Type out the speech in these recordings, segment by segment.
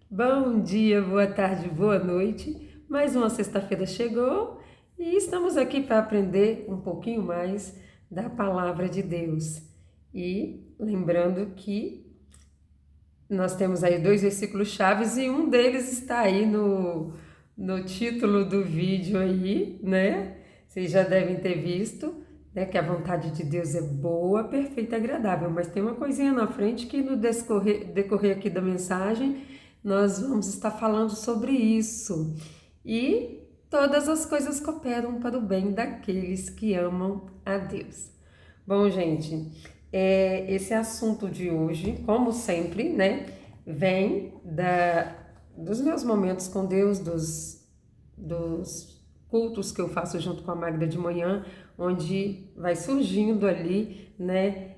Bom dia, boa tarde, boa noite. Mais uma sexta-feira chegou e estamos aqui para aprender um pouquinho mais da palavra de Deus. E lembrando que nós temos aí dois versículos chaves e um deles está aí no título do vídeo aí, né? Vocês já devem ter visto, né? Que a vontade de Deus é boa, perfeita e agradável. Mas tem uma coisinha na frente que no decorrer aqui da mensagem nós vamos estar falando sobre isso. E todas as coisas cooperam para o bem daqueles que amam a Deus. Bom, gente, esse assunto de hoje, como sempre, né, vem dos meus momentos com Deus, dos cultos que eu faço junto com a Magda de manhã, onde vai surgindo ali, né,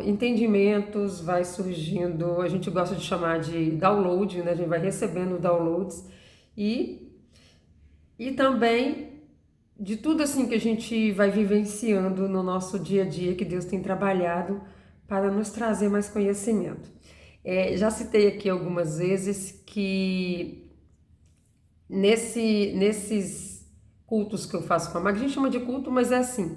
entendimentos, vai surgindo, a gente gosta de chamar de download, né, a gente vai recebendo downloads e também de tudo assim que a gente vai vivenciando no nosso dia a dia, que Deus tem trabalhado para nos trazer mais conhecimento. Já citei aqui algumas vezes que nesses cultos que eu faço com a Mag, a gente chama de culto, mas é assim,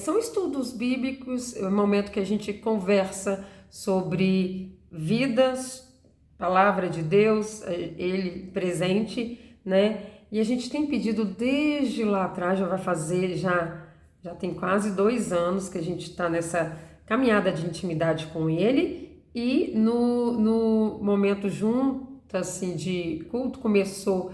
são estudos bíblicos, é um momento que a gente conversa sobre vidas, palavra de Deus, Ele presente, né? E a gente tem pedido desde lá atrás, já tem quase 2 anos que a gente está nessa caminhada de intimidade com Ele e no momento junto, assim, de culto, começou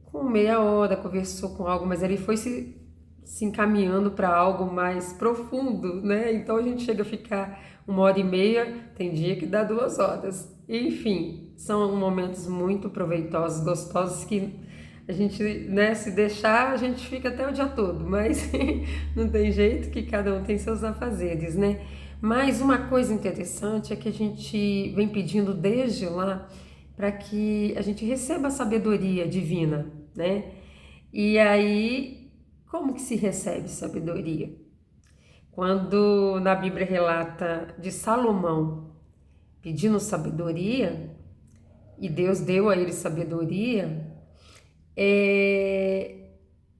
com meia hora, conversou com algo, mas ele foi se encaminhando para algo mais profundo, né? Então a gente chega a ficar 1 hora e meia, tem dia que dá 2 horas. Enfim, são momentos muito proveitosos, gostosos, que a gente, né, se deixar, a gente fica até o dia todo, mas não tem jeito, que cada um tem seus afazeres, né? Mas uma coisa interessante é que a gente vem pedindo desde lá para que a gente receba a sabedoria divina, né? E aí, como que se recebe sabedoria? Quando na Bíblia relata de Salomão pedindo sabedoria, e Deus deu a ele sabedoria,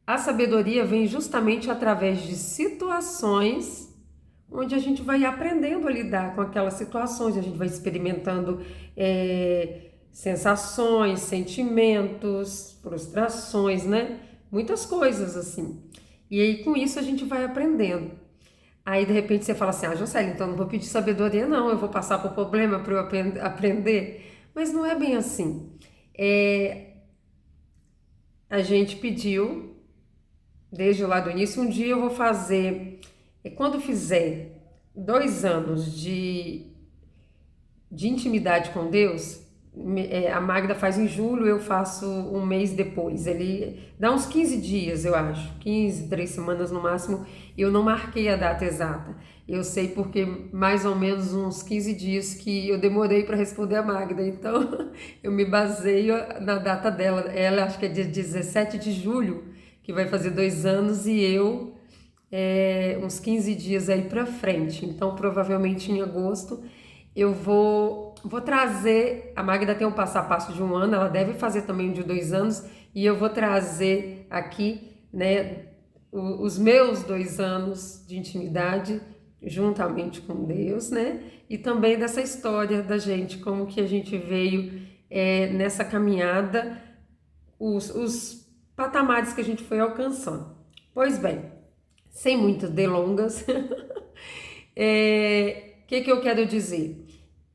a sabedoria vem justamente através de situações onde a gente vai aprendendo a lidar com aquelas situações, a gente vai experimentando sensações, sentimentos, frustrações, né? Muitas coisas assim. E aí com isso a gente vai aprendendo. Aí de repente você fala assim, Jocely, então não vou pedir sabedoria não, eu vou passar por problema para eu aprender. Mas não é bem assim. A gente pediu, desde lá do início, um dia eu vou fazer, quando fizer 2 anos de intimidade com Deus, a Magda faz em julho, eu faço um mês depois. Ele dá uns 15 dias, eu acho, 15, 3 semanas no máximo. Eu não marquei a data exata. Eu sei porque mais ou menos uns 15 dias que eu demorei para responder a Magda. Então, eu me baseio na data dela. Ela acho que é dia 17 de julho, que vai fazer 2 anos, e eu uns 15 dias aí para frente. Então, provavelmente em agosto eu vou trazer. A Magda tem um passo a passo de 1 ano, ela deve fazer também um de 2 anos, e eu vou trazer aqui, né, os meus 2 anos de intimidade juntamente com Deus, né, e também dessa história da gente, como que a gente veio nessa caminhada, os patamares que a gente foi alcançando. Pois bem, sem muitas delongas, que eu quero dizer?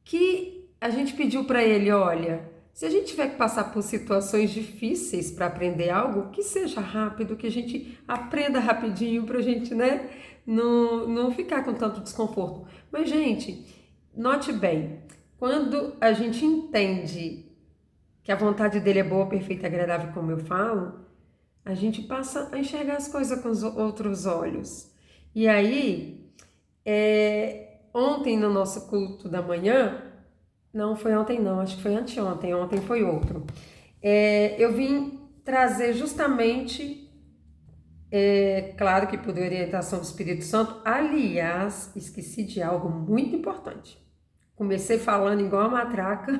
Que a gente pediu para ele, olha, se a gente tiver que passar por situações difíceis para aprender algo, que seja rápido, que a gente aprenda rapidinho para a gente, né, não ficar com tanto desconforto. Mas, gente, note bem, quando a gente entende que a vontade dele é boa, perfeita e agradável, como eu falo, a gente passa a enxergar as coisas com os outros olhos. E aí, ontem no nosso culto da manhã, não foi ontem não, acho que foi anteontem, ontem foi outro, eu vim trazer justamente, claro que por orientação do Espírito Santo, aliás, esqueci de algo muito importante. comecei falando igual uma matraca,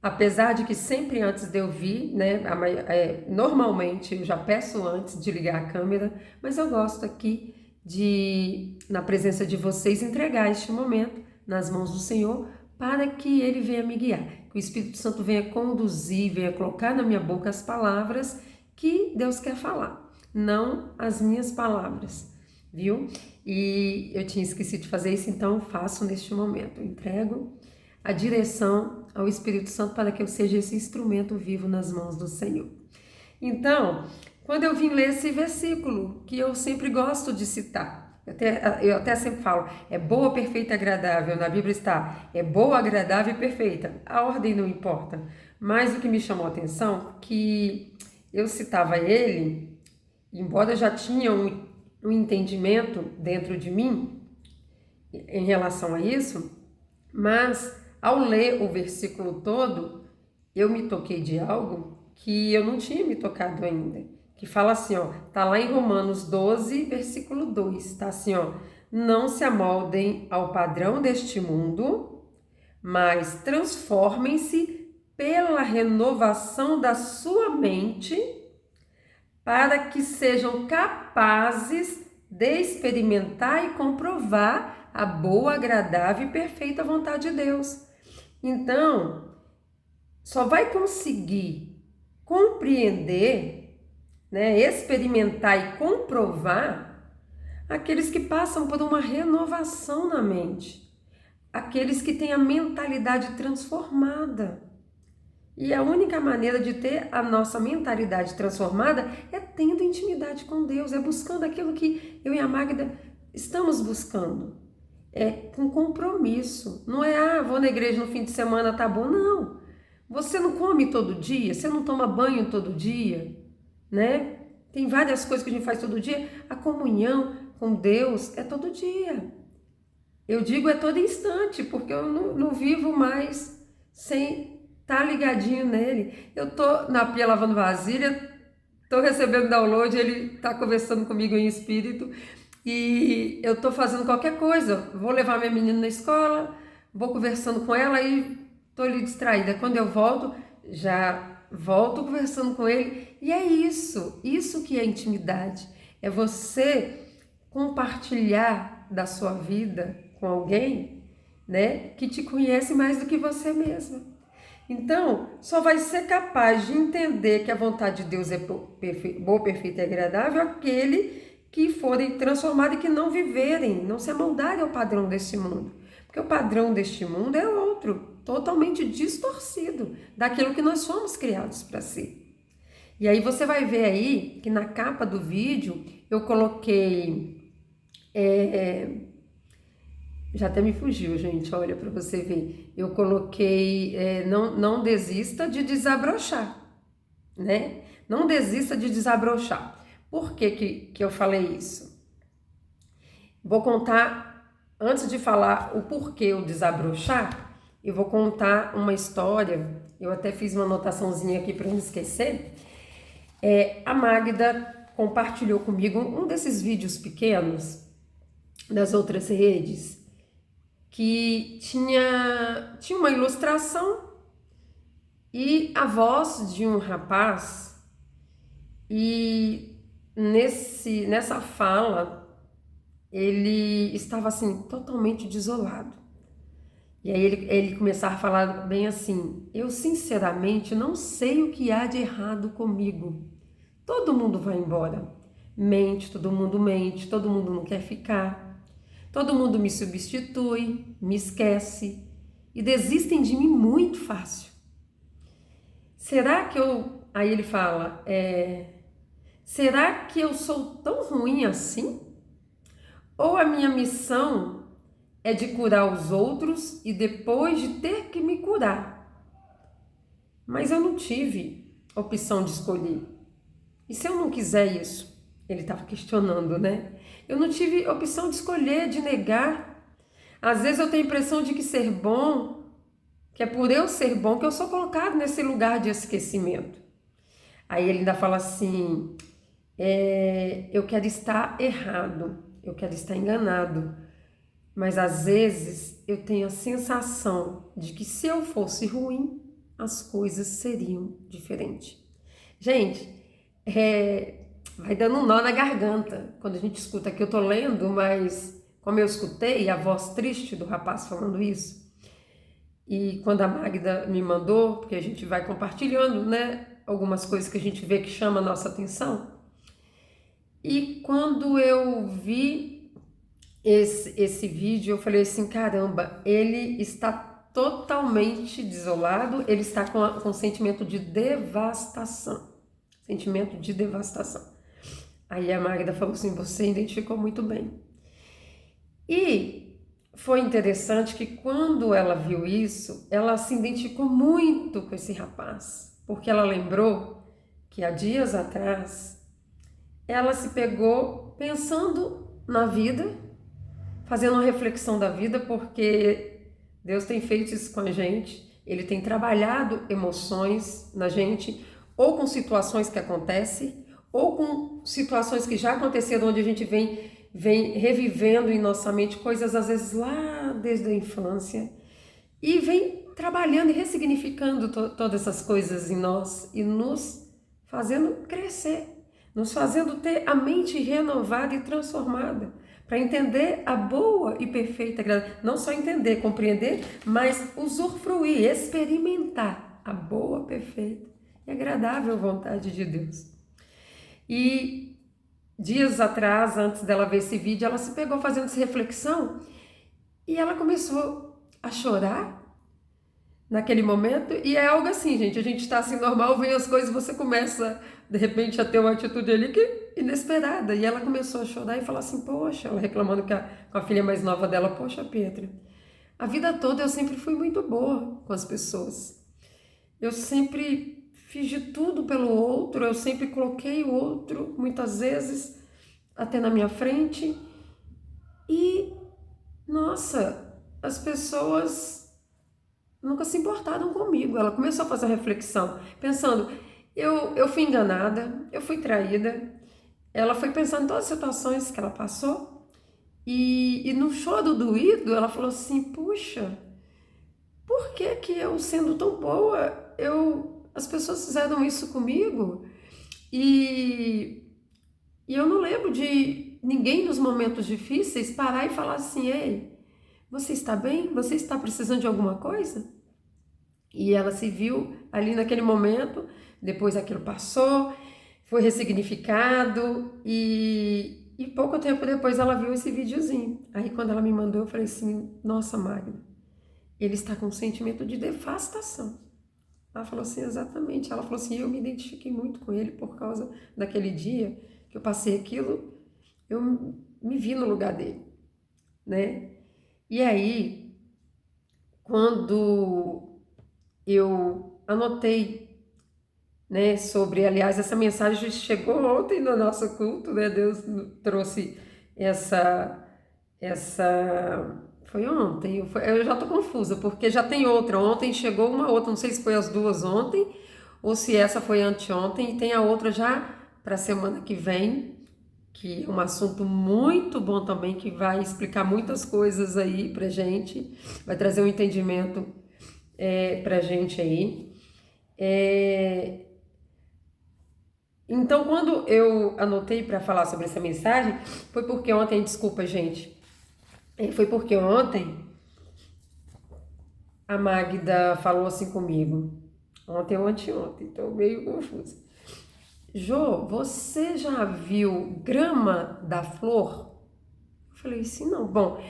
apesar de que sempre antes de eu vir, né, normalmente eu já peço antes de ligar a câmera, mas eu gosto aqui de, na presença de vocês, entregar este momento nas mãos do Senhor para que Ele venha me guiar, que o Espírito Santo venha conduzir, venha colocar na minha boca as palavras que Deus quer falar, não as minhas palavras, viu? E eu tinha esquecido de fazer isso, então faço neste momento, eu entrego a direção ao Espírito Santo para que eu seja esse instrumento vivo nas mãos do Senhor. Então, quando eu vim ler esse versículo, que eu sempre gosto de citar, eu até sempre falo, é boa, perfeita e agradável, na Bíblia está, é boa, agradável e perfeita, a ordem não importa, mas o que me chamou a atenção, que eu citava ele, embora já tinha um entendimento dentro de mim em relação a isso, mas ao ler o versículo todo, eu me toquei de algo que eu não tinha me tocado ainda, que fala assim, ó, tá lá em Romanos 12, versículo 2, tá assim, ó, não se amoldem ao padrão deste mundo, mas transformem-se pela renovação da sua mente, para que sejam capazes de experimentar e comprovar a boa, agradável e perfeita vontade de Deus. Então, só vai conseguir compreender, né, experimentar e comprovar aqueles que passam por uma renovação na mente, aqueles que têm a mentalidade transformada. E a única maneira de ter a nossa mentalidade transformada é tendo intimidade com Deus, é buscando aquilo que eu e a Magda estamos buscando. É com compromisso. Não é, vou na igreja no fim de semana, tá bom. Não. Você não come todo dia, você não toma banho todo dia, né? Tem várias coisas que a gente faz todo dia. A comunhão com Deus é todo dia. Eu digo é todo instante, porque eu não vivo mais sem estar ligadinho nele. Eu tô na pia lavando vasilha, tô recebendo download, ele tá conversando comigo em espírito. E eu tô fazendo qualquer coisa, vou levar minha menina na escola, vou conversando com ela e tô ali distraída. Quando eu volto, já volto conversando com ele. E é isso que é intimidade. É você compartilhar da sua vida com alguém, né, que te conhece mais do que você mesma. Então, só vai ser capaz de entender que a vontade de Deus é boa, perfeita e agradável aquele que forem transformados e que não viverem, não se amoldarem ao padrão deste mundo. Porque o padrão deste mundo é outro, totalmente distorcido daquilo que nós somos criados para ser. E aí você vai ver aí que na capa do vídeo eu coloquei... já até me fugiu, gente, olha para você ver. Eu coloquei, não desista de desabrochar, né? Não desista de desabrochar. Por que eu falei isso? Vou contar, antes de falar o porquê eu desabrochar, eu vou contar uma história, eu até fiz uma anotaçãozinha aqui para não esquecer. A Magda compartilhou comigo um desses vídeos pequenos das outras redes, que tinha uma ilustração e a voz de um rapaz, e nessa fala ele estava assim totalmente desolado. E aí ele começava a falar bem assim: eu sinceramente não sei o que há de errado comigo. Todo mundo vai embora, todo mundo não quer ficar, todo mundo me substitui, me esquece e desistem de mim muito fácil. Será que aí ele fala, será que eu sou tão ruim assim? Ou a minha missão é de curar os outros e depois de ter que me curar? Mas eu não tive opção de escolher. E se eu não quiser isso? Ele estava questionando, né? Eu não tive opção de escolher, de negar. Às vezes eu tenho a impressão de que ser bom, que é por eu ser bom, que eu sou colocado nesse lugar de esquecimento. Aí ele ainda fala assim, eu quero estar errado, eu quero estar enganado, mas às vezes eu tenho a sensação de que se eu fosse ruim, as coisas seriam diferentes. Gente, vai dando um nó na garganta quando a gente escuta que eu tô lendo, mas como eu escutei a voz triste do rapaz falando isso, e quando a Magda me mandou, porque a gente vai compartilhando, né, algumas coisas que a gente vê que chama a nossa atenção, e quando eu vi esse vídeo, eu falei assim, caramba, ele está totalmente desolado, ele está com sentimento de devastação. Sentimento de devastação. Aí a Magda falou assim, você identificou muito bem. E foi interessante que quando ela viu isso, ela se identificou muito com esse rapaz, porque ela lembrou que há dias atrás ela se pegou pensando na vida, fazendo uma reflexão da vida, porque Deus tem feito isso com a gente, Ele tem trabalhado emoções na gente, ou com situações que acontecem, ou com situações que já aconteceram, onde a gente vem revivendo em nossa mente coisas às vezes lá desde a infância, e vem trabalhando e ressignificando todas essas coisas em nós, e nos fazendo crescer, nos fazendo ter a mente renovada e transformada, para entender a boa e perfeita, não só entender, compreender, mas usufruir, experimentar a boa, perfeita e agradável vontade de Deus. E dias atrás, antes dela ver esse vídeo, ela se pegou fazendo essa reflexão e ela começou a chorar naquele momento, e é algo assim, gente, a gente está assim normal, vem as coisas, você começa de repente a ter uma atitude ali que inesperada, e ela começou a chorar e falar assim, poxa, ela reclamando com a filha mais nova dela, poxa, Petra, a vida toda eu sempre fui muito boa com as pessoas, eu sempre fiz de tudo pelo outro, eu sempre coloquei o outro, muitas vezes, até na minha frente, e, nossa, as pessoas nunca se importaram comigo. Ela começou a fazer a reflexão, pensando, eu fui enganada, eu fui traída. Ela foi pensando em todas as situações que ela passou, e no choro doído, ela falou assim, puxa, por que que eu, sendo tão boa, as pessoas fizeram isso comigo? E eu não lembro de ninguém nos momentos difíceis parar e falar assim, ei, você está bem? Você está precisando de alguma coisa? E ela se viu ali naquele momento, depois aquilo passou, foi ressignificado e pouco tempo depois ela viu esse videozinho. Aí quando ela me mandou, eu falei assim, nossa, Magna, ele está com um sentimento de devastação. Ela falou assim, exatamente. Ela falou assim, eu me identifiquei muito com ele por causa daquele dia que eu passei aquilo, eu me vi no lugar dele, né? E aí, quando eu anotei, né, sobre, aliás, essa mensagem chegou ontem no nosso culto, né, Deus trouxe foi ontem, eu já tô confusa, porque já tem outra, ontem chegou uma outra, não sei se foi as duas ontem, ou se essa foi anteontem, e tem a outra já para a semana que vem, que é um assunto muito bom também, que vai explicar muitas coisas aí pra gente, vai trazer um entendimento pra gente aí. Então, quando eu anotei para falar sobre essa mensagem, foi porque ontem, desculpa, gente, foi porque ontem a Magda falou assim comigo, ontem ou anteontem, tô meio confusa. Jô, você já viu grama da flor? Eu falei assim, não. Bom,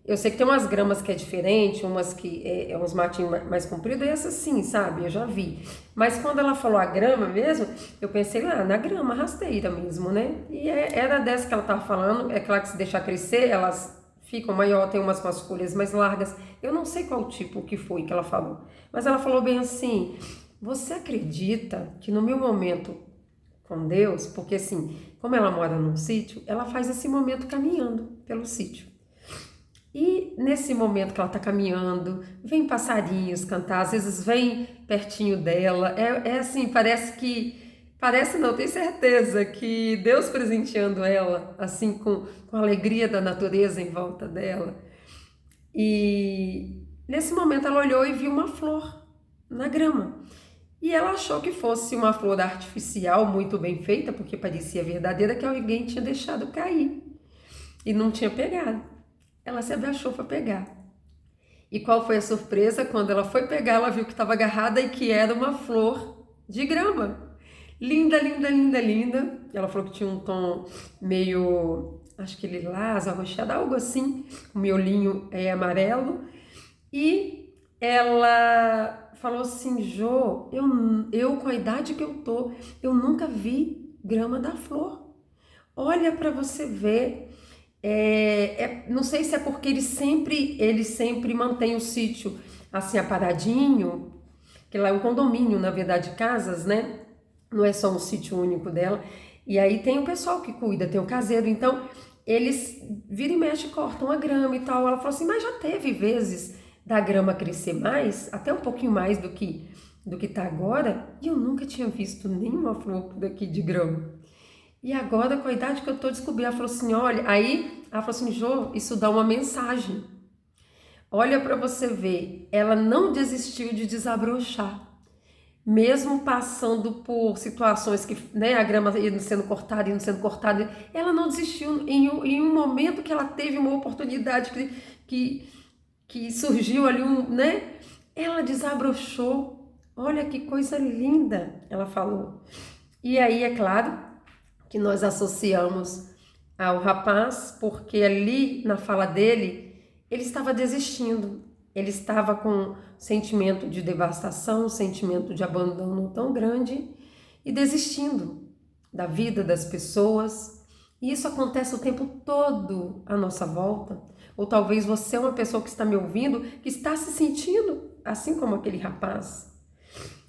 eu sei que tem umas gramas que é diferente, umas que é uns matinhos mais compridos, e essa sim, sabe? Eu já vi. Mas quando ela falou a grama mesmo, eu pensei lá na grama rasteira mesmo, né? E era dessa que ela tava falando. É claro que se deixar crescer, elas ficam maior, tem umas com as folhas mais largas. Eu não sei qual tipo que foi que ela falou. Mas ela falou bem assim, você acredita que no meu momento com Deus, porque assim, como ela mora num sítio, ela faz esse momento caminhando pelo sítio. E nesse momento que ela está caminhando, vem passarinhos cantar, às vezes vem pertinho dela, é assim, parece não, tenho certeza que Deus presenteando ela, assim, com a alegria da natureza em volta dela. E nesse momento ela olhou e viu uma flor na grama. E ela achou que fosse uma flor artificial muito bem feita, porque parecia verdadeira, que alguém tinha deixado cair e não tinha pegado. Ela se abaixou para pegar. E qual foi a surpresa? Quando ela foi pegar, ela viu que estava agarrada e que era uma flor de grama. Linda, linda, linda, linda. Ela falou que tinha um tom meio, acho que lilás, arroxeado, algo assim, o miolinho amarelo. E ela falou assim: Jô, eu com a idade que eu tô, eu nunca vi grama da flor. Olha para você ver. Não sei se é porque ele sempre mantém o sítio assim aparadinho, que lá é um condomínio, na verdade, de casas, né? Não é só um sítio único dela. E aí tem o pessoal que cuida, tem o caseiro. Então, eles vira e mexe, cortam a grama e tal. Ela falou assim, mas já teve vezes da grama crescer mais, até um pouquinho mais do que tá agora, e eu nunca tinha visto nenhuma flor daqui de grama. E agora, com a idade que eu tô descobrindo, ela falou assim, olha, aí ela falou assim, Jô, isso dá uma mensagem. Olha para você ver, ela não desistiu de desabrochar. Mesmo passando por situações que, né, a grama indo sendo cortada, ela não desistiu. Em um momento que ela teve uma oportunidade que surgiu ali, né, ela desabrochou. Olha que coisa linda, ela falou. E aí, é claro, que nós associamos ao rapaz, porque ali na fala dele, ele estava desistindo, ele estava com um sentimento de devastação, um sentimento de abandono tão grande e desistindo da vida das pessoas. E isso acontece o tempo todo à nossa volta. Ou talvez você é uma pessoa que está me ouvindo, que está se sentindo assim como aquele rapaz.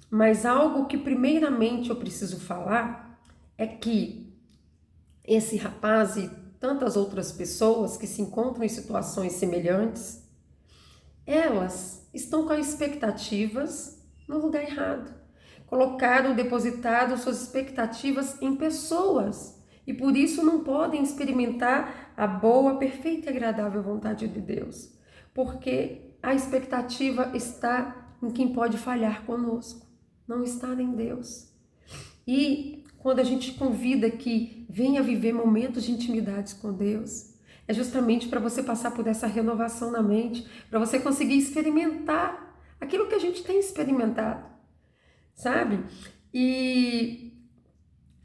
Mas algo que primeiramente eu preciso falar é que esse rapaz e tantas outras pessoas que se encontram em situações semelhantes, elas estão com expectativas no lugar errado. Depositado suas expectativas em pessoas e por isso não podem experimentar a boa, perfeita e agradável vontade de Deus, porque a expectativa está em quem pode falhar conosco, não está em Deus. E quando a gente convida que venha viver momentos de intimidade com Deus, é justamente para você passar por essa renovação na mente, para você conseguir experimentar aquilo que a gente tem experimentado, sabe? E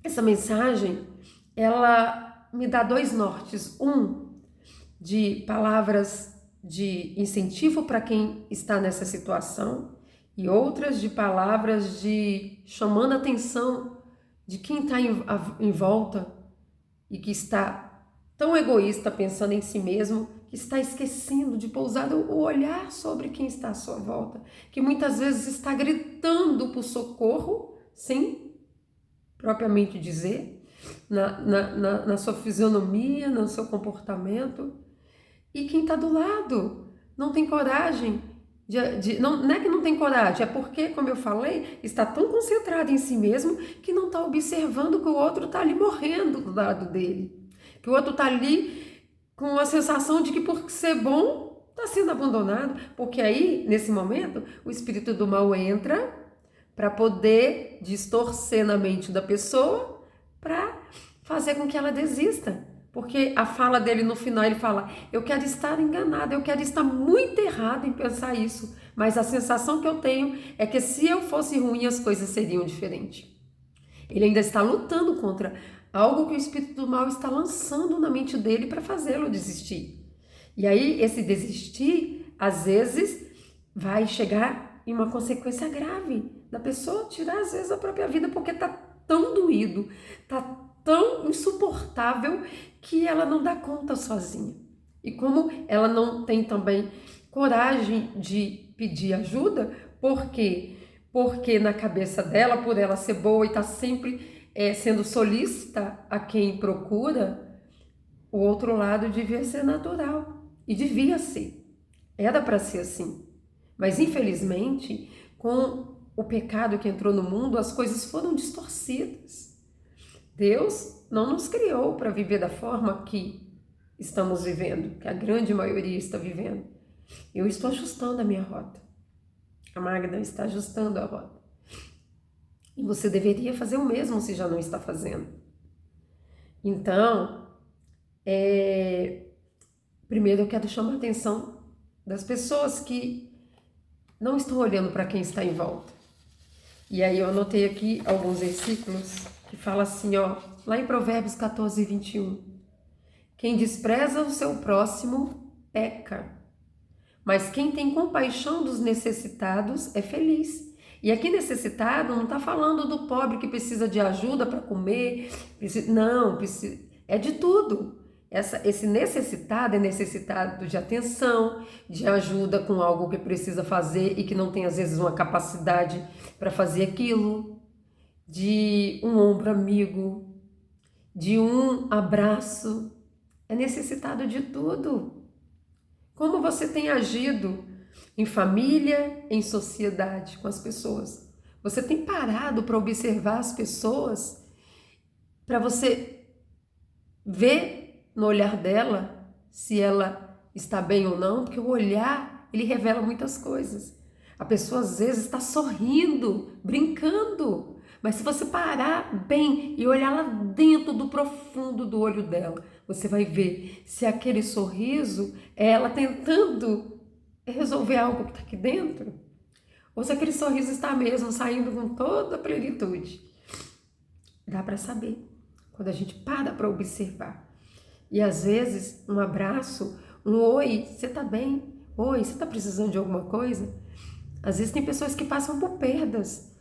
essa mensagem, ela me dá dois nortes. Um, de palavras de incentivo para quem está nessa situação, e outras de palavras de chamando a atenção de quem está em volta e que está tão egoísta pensando em si mesmo, que está esquecendo de pousar o olhar sobre quem está à sua volta, que muitas vezes está gritando por socorro, sem propriamente dizer, na sua fisionomia, no seu comportamento, e quem está do lado não tem coragem não é que não tem coragem, é porque, como eu falei, está tão concentrado em si mesmo que não está observando que o outro está ali morrendo do lado dele. Que o outro está ali com a sensação de que por ser bom está sendo abandonado. Porque aí, nesse momento, o espírito do mal entra para poder distorcer na mente da pessoa para fazer com que ela desista. Porque a fala dele no final, ele fala, eu quero estar enganado, eu quero estar muito errado em pensar isso, mas a sensação que eu tenho é que se eu fosse ruim, as coisas seriam diferentes. Ele ainda está lutando contra algo que o espírito do mal está lançando na mente dele para fazê-lo desistir. E aí, esse desistir, às vezes, vai chegar em uma consequência grave da pessoa tirar, às vezes, a própria vida, porque está tão doído, está tão insuportável que ela não dá conta sozinha. E como ela não tem também coragem de pedir ajuda, por quê? Porque na cabeça dela, por ela ser boa e estar sempre sendo solícita a quem procura, o outro lado devia ser natural. E devia ser. Era para ser assim. Mas infelizmente, com o pecado que entrou no mundo, as coisas foram distorcidas. Deus não nos criou para viver da forma que estamos vivendo, que a grande maioria está vivendo. Eu estou ajustando a minha rota. A Magda está ajustando a rota. E você deveria fazer o mesmo se já não está fazendo. Então, primeiro eu quero chamar a atenção das pessoas que não estão olhando para quem está em volta. E aí eu anotei aqui alguns versículos que falam assim, ó, lá em Provérbios 14, 21. Quem despreza o seu próximo, peca. Mas quem tem compaixão dos necessitados é feliz. E aqui necessitado não está falando do pobre que precisa de ajuda para comer, não, é de tudo. Esse necessitado é necessitado de atenção, de ajuda com algo que precisa fazer e que não tem às vezes uma capacidade para fazer aquilo, de um ombro amigo, de um abraço. É necessitado de tudo. Como você tem agido em família, em sociedade, com as pessoas? Você tem parado para observar as pessoas, para você ver no olhar dela se ela está bem ou não? Porque o olhar, ele revela muitas coisas. A pessoa às vezes está sorrindo, brincando, mas se você parar bem e olhar lá dentro do profundo do olho dela, você vai ver se aquele sorriso é ela tentando resolver algo que está aqui dentro, ou se aquele sorriso está mesmo saindo com toda a plenitude. Dá para saber quando a gente para observar. E às vezes um abraço, um oi, você está bem? Oi, você está precisando de alguma coisa? Às vezes tem pessoas que passam por perdas,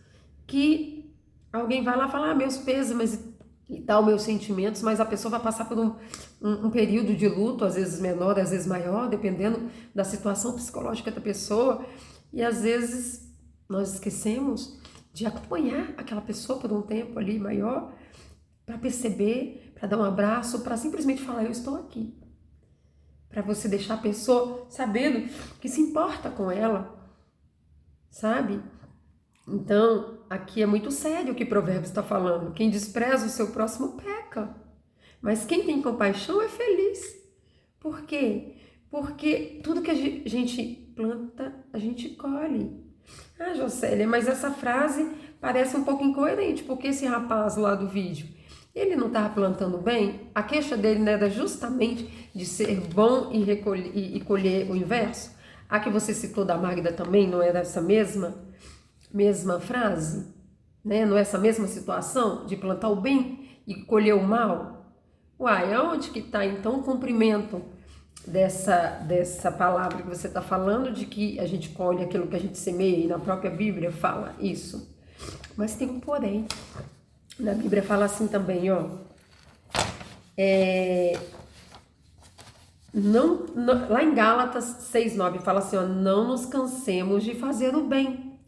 que alguém vai lá falar meus pêsames e tal, meus sentimentos, mas a pessoa vai passar por um período de luto, às vezes menor, às vezes maior, dependendo da situação psicológica da pessoa, e às vezes nós esquecemos de acompanhar aquela pessoa por um tempo ali maior, para perceber, para dar um abraço, para simplesmente falar, eu estou aqui. Para você deixar a pessoa sabendo que se importa com ela, sabe? Então, aqui é muito sério o que Provérbios está falando. Quem despreza o seu próximo peca. Mas quem tem compaixão é feliz. Por quê? Porque tudo que a gente planta, a gente colhe. Ah, Jocélia, mas essa frase parece um pouco incoerente, porque esse rapaz lá do vídeo, ele não estava plantando bem? A queixa dele não era justamente de ser bom e colher o inverso? A que você citou da Magda também, não era essa mesma frase? Né? Não é essa mesma situação de plantar o bem e colher o mal? Uai, aonde que está então o cumprimento dessa palavra que você está falando, de que a gente colhe aquilo que a gente semeia, e na própria Bíblia fala isso? Mas tem um porém. Na Bíblia fala assim também, ó. Lá em Gálatas 6:9 fala assim, ó, não nos cansemos de fazer o bem,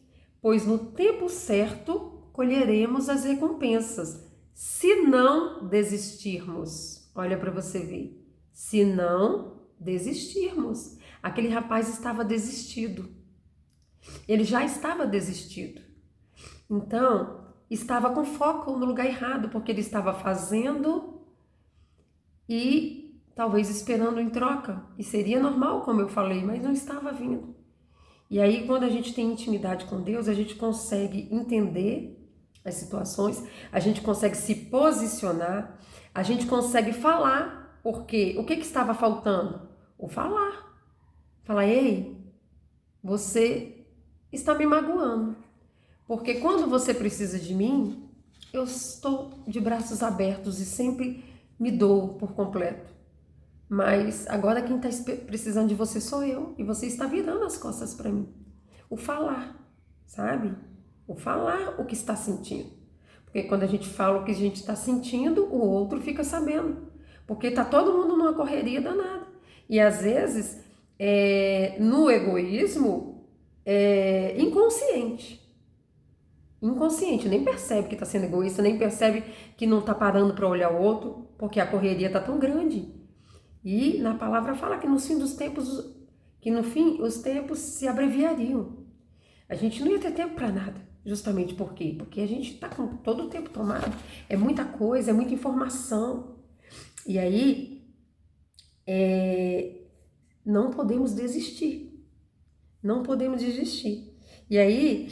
pois no tempo certo colheremos as recompensas, se não desistirmos. Olha para você ver. Se não desistirmos. Aquele rapaz estava desistido. Ele já estava desistido. Então, estava com foco no lugar errado, porque ele estava fazendo e talvez esperando em troca. E seria normal, como eu falei, mas não estava vindo. E aí, quando a gente tem intimidade com Deus, a gente consegue entender as situações, a gente consegue se posicionar, a gente consegue falar, porque o que estava faltando? O falar. Falar, ei, você está me magoando. Porque quando você precisa de mim, eu estou de braços abertos e sempre me dou por completo. Mas agora quem está precisando de você sou eu, e você está virando as costas para mim. O falar, sabe? O falar o que está sentindo. Porque quando a gente fala o que a gente está sentindo, o outro fica sabendo. Porque está todo mundo numa correria danada. E às vezes, no egoísmo, inconsciente, nem percebe que está sendo egoísta, nem percebe que não está parando para olhar o outro, porque a correria está tão grande. E na palavra fala que no fim os tempos se abreviariam. A gente não ia ter tempo para nada, justamente por quê? Porque a gente está com todo o tempo tomado, é muita coisa, é muita informação. E aí, não podemos desistir. Não podemos desistir. E aí,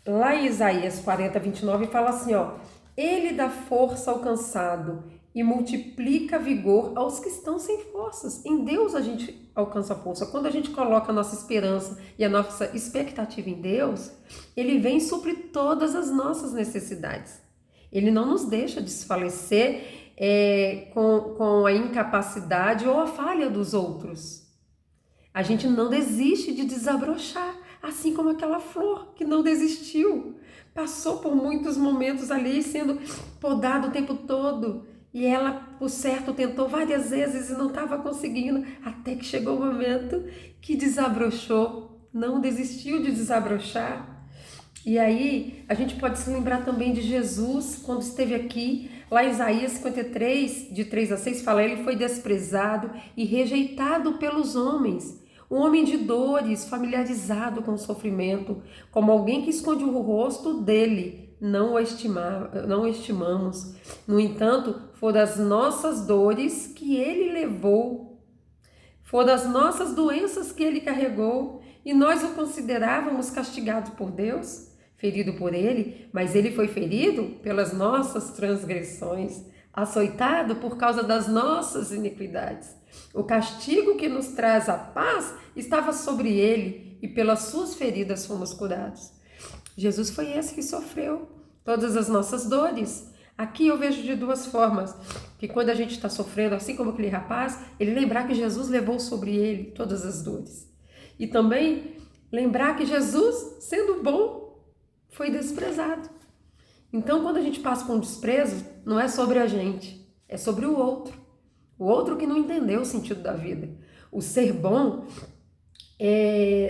lá em Isaías 40, 29, fala assim, ó, ele dá força ao cansado e multiplica vigor aos que estão sem forças. Em Deus a gente alcança força. Quando a gente coloca a nossa esperança e a nossa expectativa em Deus, Ele vem suprir todas as nossas necessidades. Ele não nos deixa desfalecer com a incapacidade ou a falha dos outros. A gente não desiste de desabrochar, assim como aquela flor que não desistiu. Passou por muitos momentos ali sendo podada o tempo todo. E ela, por certo, tentou várias vezes e não estava conseguindo, até que chegou o momento que desabrochou, não desistiu de desabrochar. E aí, a gente pode se lembrar também de Jesus, quando esteve aqui, lá em Isaías 53, de 3 a 6, fala, ele foi desprezado e rejeitado pelos homens, um homem de dores, familiarizado com o sofrimento, como alguém que esconde o rosto dele. Não o estimamos. No entanto, foi das nossas dores que ele levou, foi das nossas doenças que ele carregou, e nós o considerávamos castigado por Deus, ferido por ele, mas ele foi ferido pelas nossas transgressões, açoitado por causa das nossas iniquidades. O castigo que nos traz a paz estava sobre ele, e pelas suas feridas fomos curados. Jesus foi esse que sofreu todas as nossas dores. Aqui eu vejo de duas formas, que quando a gente está sofrendo, assim como aquele rapaz, ele lembrar que Jesus levou sobre ele todas as dores. E também lembrar que Jesus, sendo bom, foi desprezado. Então, quando a gente passa por um desprezo, não é sobre a gente, é sobre o outro que não entendeu o sentido da vida. O ser bom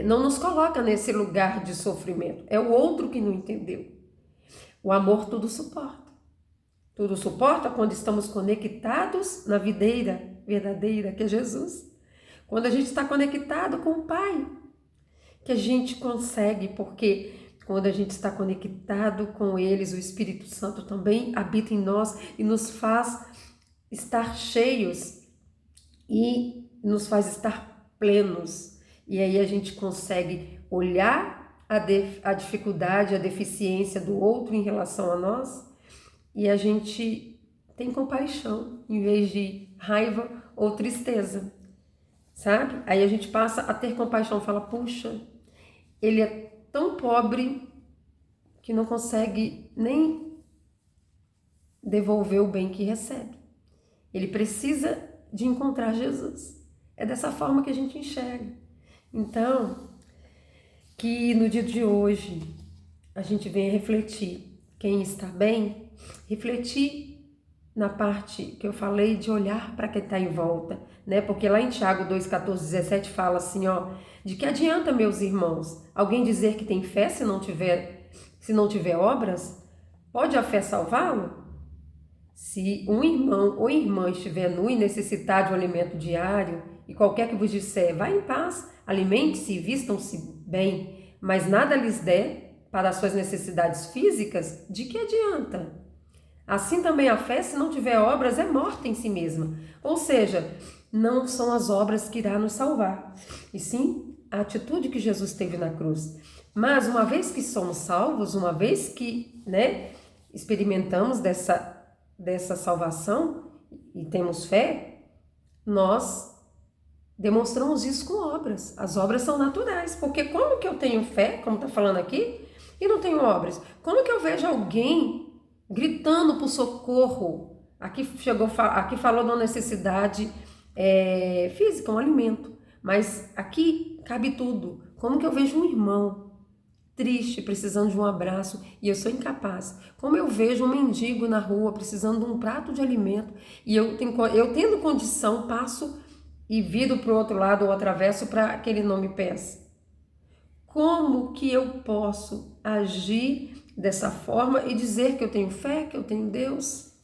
não nos coloca nesse lugar de sofrimento, é o outro que não entendeu. O amor tudo suporta. Tudo suporta quando estamos conectados na videira verdadeira, que é Jesus. Quando a gente está conectado com o Pai, que a gente consegue, porque quando a gente está conectado com eles, o Espírito Santo também habita em nós e nos faz estar cheios e nos faz estar plenos. E aí a gente consegue olhar a dificuldade, a deficiência do outro em relação a nós, e a gente tem compaixão em vez de raiva ou tristeza, sabe? Aí a gente passa a ter compaixão, fala, puxa, ele é tão pobre que não consegue nem devolver o bem que recebe. Ele precisa de encontrar Jesus. É dessa forma que a gente enxerga. Então, que no dia de hoje a gente venha refletir quem está bem, refletir na parte que eu falei de olhar para quem está em volta, né? Porque lá em Tiago 2, 14, 17 fala assim, ó, de que adianta, meus irmãos, alguém dizer que tem fé se não tiver obras? Pode a fé salvá-lo? Se um irmão ou irmã estiver nu e necessitar de um alimento diário, e qualquer que vos disser, vá em paz, alimente-se e vistam-se bem, mas nada lhes der para as suas necessidades físicas, de que adianta? Assim também a fé, se não tiver obras, é morta em si mesma. Ou seja, não são as obras que irá nos salvar, e sim a atitude que Jesus teve na cruz. Mas uma vez que somos salvos, uma vez que, experimentamos dessa salvação e temos fé, nós demonstramos isso com obras. As obras são naturais, porque como que eu tenho fé, como está falando aqui, e não tenho obras? Como que eu vejo alguém gritando por socorro? Aqui falou de uma necessidade física, um alimento, mas aqui cabe tudo. Como que eu vejo um irmão triste, precisando de um abraço, e eu sou incapaz? Como eu vejo um mendigo na rua precisando de um prato de alimento, e eu tendo condição, passo e viro para o outro lado ou atravesso para que ele não me peça? Como que eu posso agir dessa forma e dizer que eu tenho fé, que eu tenho Deus?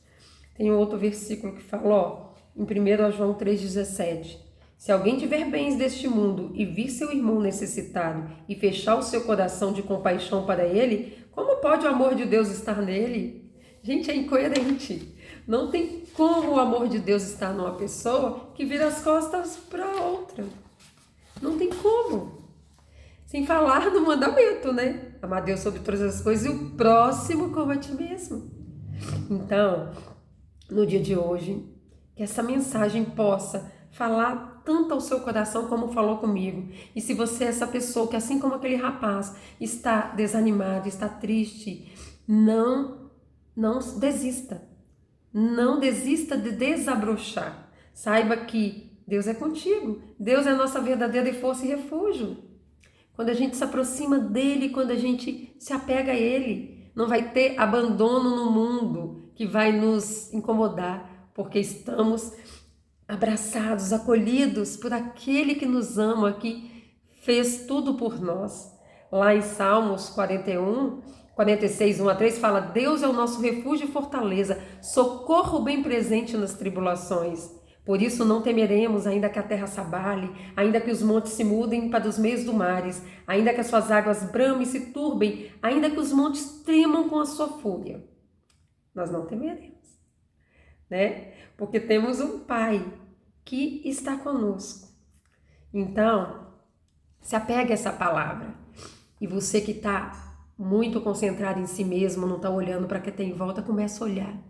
Tem outro versículo que fala, em 1 João 3,17, se alguém tiver bens deste mundo e vir seu irmão necessitado e fechar o seu coração de compaixão para ele, como pode o amor de Deus estar nele? Gente, é incoerente. Não tem como o amor de Deus estar numa pessoa que vira as costas para outra. Não tem como. Sem falar no mandamento, né? Amar Deus sobre todas as coisas e o próximo como a ti mesmo. Então, no dia de hoje, que essa mensagem possa falar tanto ao seu coração como falou comigo. E se você é essa pessoa que, assim como aquele rapaz, está desanimado, está triste, não desista. Não desista de desabrochar. Saiba que Deus é contigo. Deus é a nossa verdadeira força e refúgio. Quando a gente se aproxima dele, quando a gente se apega a ele, não vai ter abandono no mundo que vai nos incomodar, porque estamos abraçados, acolhidos por aquele que nos ama, que fez tudo por nós. Lá em Salmos 46, 1 a 3, fala: Deus é o nosso refúgio e fortaleza, socorro bem presente nas tribulações. Por isso não temeremos, ainda que a terra se abale, ainda que os montes se mudem para os meios do mares, ainda que as suas águas bramem e se turbem, ainda que os montes tremam com a sua fúria. Nós não temeremos, né? Porque temos um Pai que está conosco. Então, se apegue a essa palavra. E você que está muito concentrado em si mesmo, não está olhando para quem tem em volta, começa a olhar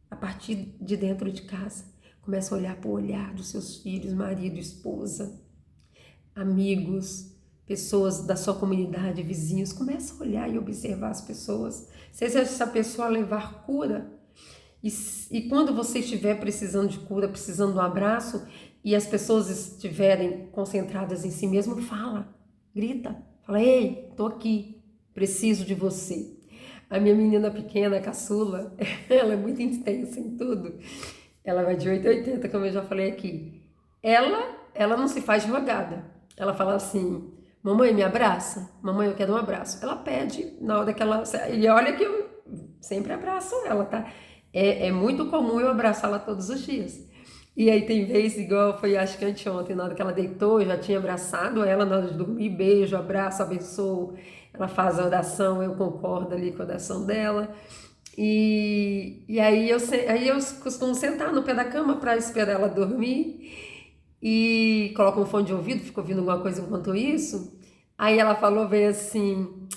a partir de dentro de casa. Começa a olhar para o olhar dos seus filhos, marido, esposa, amigos, pessoas da sua comunidade, vizinhos. Começa a olhar e observar as pessoas. Seja essa pessoa levar cura. E quando você estiver precisando de cura, precisando de um abraço, e as pessoas estiverem concentradas em si mesmo, fala, grita, fala: ei, tô aqui, preciso de você. A minha menina pequena, a caçula, ela é muito intensa em tudo. Ela vai de 8 a 80, como eu já falei aqui. Ela não se faz de rogada. Ela fala assim: mamãe, me abraça. Mamãe, eu quero um abraço. Ela pede na hora que ela... E olha que eu sempre abraço ela, tá? É muito comum eu abraçá-la todos os dias. E aí tem vez, igual foi acho que anteontem, na hora que ela deitou, eu já tinha abraçado ela na hora de dormir, beijo, abraço, abençoo. Ela faz a oração, eu concordo ali com a oração dela. E aí eu costumo sentar no pé da cama para esperar ela dormir e coloco um fone de ouvido, fico ouvindo alguma coisa enquanto isso. Aí ela falou bem assim: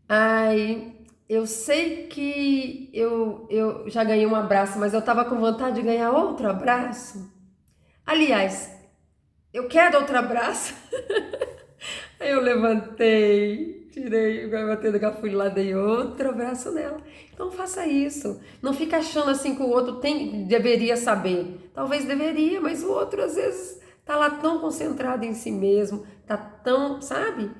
ai, eu sei que eu já ganhei um abraço, mas eu tava com vontade de ganhar outro abraço. Aliás, eu quero outro abraço. Aí eu levantei, levantei do fui lá, dei outro abraço nela. Então faça isso. Não fica achando assim que o outro deveria saber. Talvez deveria, mas o outro às vezes tá lá tão concentrado em si mesmo, tá tão, sabe?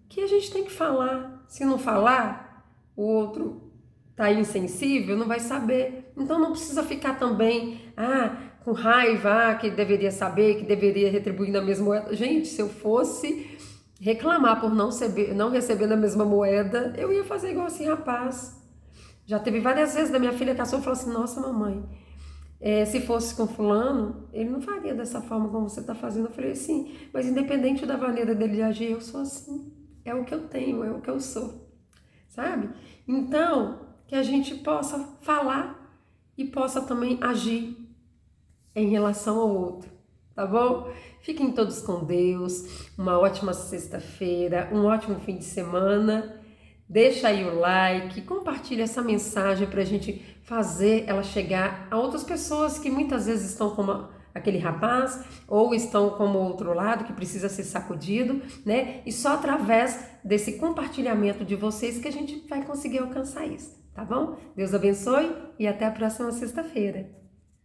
Que a gente tem que falar. Se não falar, o outro tá insensível, não vai saber. Então não precisa ficar também, com raiva, que deveria saber, que deveria retribuir na mesma moeda. Gente, se eu fosse reclamar por não receber na mesma moeda, eu ia fazer igual esse rapaz. Já teve várias vezes da minha filha caçou e falou assim: nossa, mamãe, se fosse com fulano, ele não faria dessa forma como você está fazendo. Eu falei: sim, mas independente da maneira dele de agir, eu sou assim. É o que eu tenho, é o que eu sou. Sabe? Então, que a gente possa falar e possa também agir em relação ao outro. Tá bom? Fiquem todos com Deus, uma ótima sexta-feira, um ótimo fim de semana. Deixa aí o like, compartilha essa mensagem para a gente fazer ela chegar a outras pessoas que muitas vezes estão como aquele rapaz ou estão como o outro lado que precisa ser sacudido, né? E só através desse compartilhamento de vocês que a gente vai conseguir alcançar isso, tá bom? Deus abençoe e até a próxima sexta-feira.